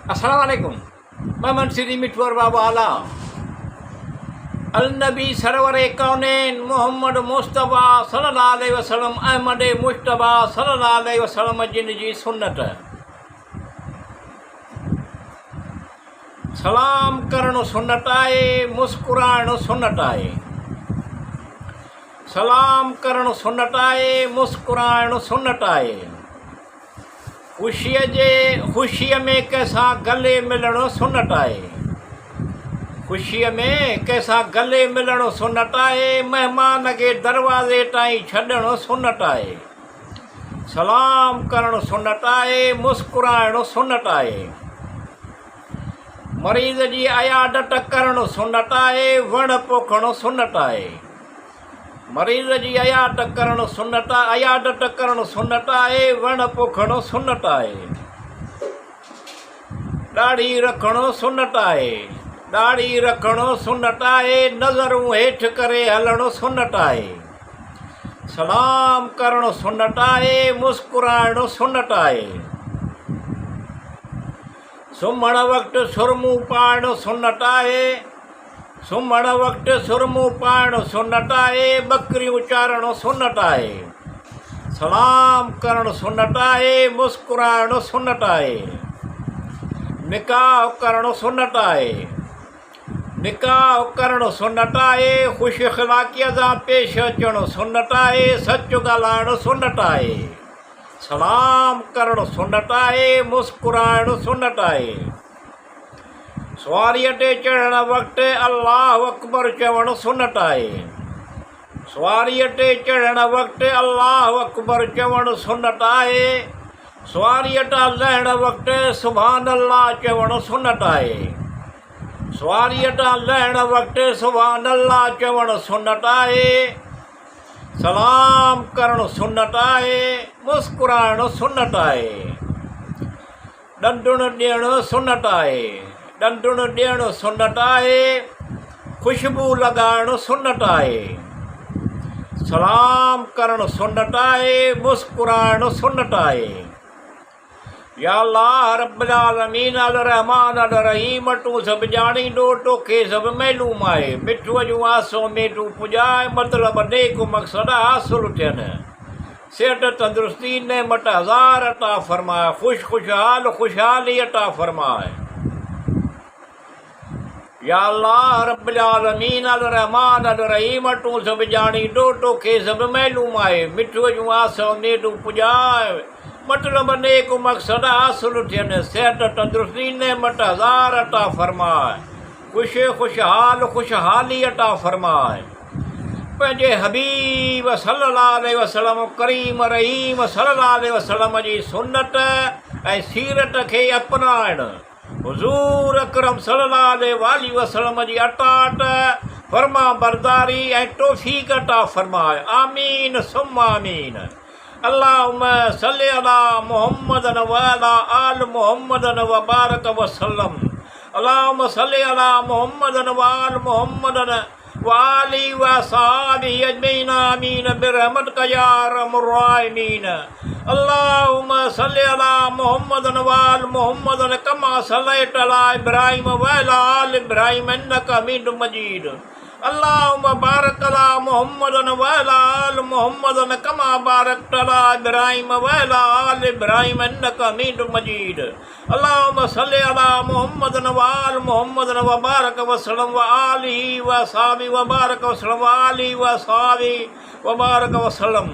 अस्सलामुअलैकुम। मैं मंसूरी मिठवर बाबा आला अल-नबी सरवर कौनैन मोहम्मद मुस्तफ़ा सल्लल्लाहु अलैहि वसल्लम अहमद मुश्तबा सल्लल्लाहु अलैहि वसल्लम जिन जी सुन्नत। सलाम करणु सुन्नत आहे, मुस्कुराइणु सुन्नत आहे। सलाम करणु सुन्नत आहे, मुस्कुराइणु सुन्नत आहे। ख़ुशीअ में कंहिंसां गले मिलणु सुन्नत आहे। ख़ुशीअ में कंहिंसां गले मिलणु सुन्नत आहे। महिमान खे दरवाज़े ताईं छॾणु सुन्नत आहे। सलाम करणु सुन्नत आहे, मुस्कुराइणु सुन्नत आहे। मरीज़ जी अयादत करणु सुन्नत आहे, वण पोखणु सुन्नत आहे। मरीज़ जी अयादत करणु सुन्नत आहे, वण पोखणु सुन्नत आहे। ॾाढ़ी रखणु सुन्नत आहे। ॾाढ़ी रखणु सुन्नत आहे। नज़रूं हेठि करे हलणु सुन्नत आहे। सलाम करणु सुन्नत आहे, मुस्कुराइणु सुन्नत आहे। सुम्हण वक़्तु सुरमूं पाइणु सुन्नत आहे। सुम्हण वक़्तु सुरमूं पाइणु सुन्नत आहे। ॿकरियूं चारणु सुन्नत आहे। सलाम करणु सुन्नत आहे, मुस्कुराइणु सुन्नत आहे। निकाह करणु सुन्नत आहे। निकाह करणु सुन्नत आहे। ख़ुशि अख़लाक़ीअ सां पेश अचणु सुन्नत आहे। सच ॻाल्हाइणु सुन्नत आहे। सलाम करणु सुन्नत आहे, मुस्कुराइणु सुन्नत आहे। सवारीअ ते चढ़ण वक़्तु अल्लाहु अकबर चवणु सुन्नत आहे। सवारीअ ते चढ़ण वक़्तु अल्लाहु अकबर चवणु सुन्नत आहे। सवारीअ तां लहण वक़्तु सुभान अल्लाह चवणु सुन्नत आहे। सवारीअ तां लहण वक़्तु सुभान अल्लाह चवणु सुन्नत आहे। सलाम करणु सुन्नत आहे, मुस्कुराइणु सुन्नत आहे। ॾंढुणु ॾियणु सुन्नत आहे। ॾंढुणु ॾियणु सुन्नत आहे। ख़ुशबू लॻाइणु सुन्नत आहे। सलाम करणु सुन्नत आहे, मुस्कुराइणु सुन्नत आहे। या अल्लाह रब्बुल आलमीन अल रहमान अल रहीम, तूं सभु ॼाणींदो, तोखे सभु मालूम आहे। मिठूअ जूं आसूं में तूं पुॼाए, मतिलबु नेक मक़सद हासिलु थियनि। सिहत तंदुरुस्ती नेमत हज़ार अता फ़रमाए। ख़ुशहाली अता फ़रमाए। या अल्लाह रब्बुल आलमीन अल रहमान अल रहीम, तूं सभु ॼाणींदो, तोखे सभु मालूम आहे। मिठूअ जूं आसूं में तूं पुॼाए, मतिलबु नेक मक़सद हासिलु थियनि। सिहत तंदुरुस्ती नेमत हज़ार अता फ़रमाए। ख़ुशहाली अता फ़रमाए। पंहिंजे हबीब सल्लल्लाहु अलैहि वसल्लम करीम रहीम सल्लल्लाहु अलैहि वसल्लम जी सुन्नत ऐं सीरत खे अपनाइणु, हुज़ूर अकरम सल्लल्लाहु अलैहि वसल्लम जी अताअत, फर्मा बरदारी ऐं तौफ़ीक़ अता फ़रमाए। आमीन सुम्मा आमीन। अल्लाहुम्मा सल्लि अला मुहम्मदन व अला आल मुहम्मदन व बारक वसल्लम। अल्लाहुम्मा सल्लि अला मुहम्मदन व आल मुहम्मदन व आलिहि व असहाबिहि अजमईन आमीन बिरहमतिका या अरहमर राहिमीन। अल्लाहुम्मा सल्लि अला मुहम्मदन व आल मुहम्मदन कमा सल्लैता अला इब्राहीम व अला आल इब्राहीम इन्नका हमीदुम मजीद। अल्लाहुम्मा बारिक अला मुहम्मदन व अला आल मुहम्मदन कमा बारकता अला इब्राहीम व अला आल इब्राहीम इन्नका हमीदुम मजीद। अल्लाहुम्मा सल्लि अला मुहम्मदन व आल मुहम्मदन व बारक वसल्लम व आलिहि व असहाबिहि व बारक वसल्लम व आलिहि व असहाबिहि व बारक वसल्लम।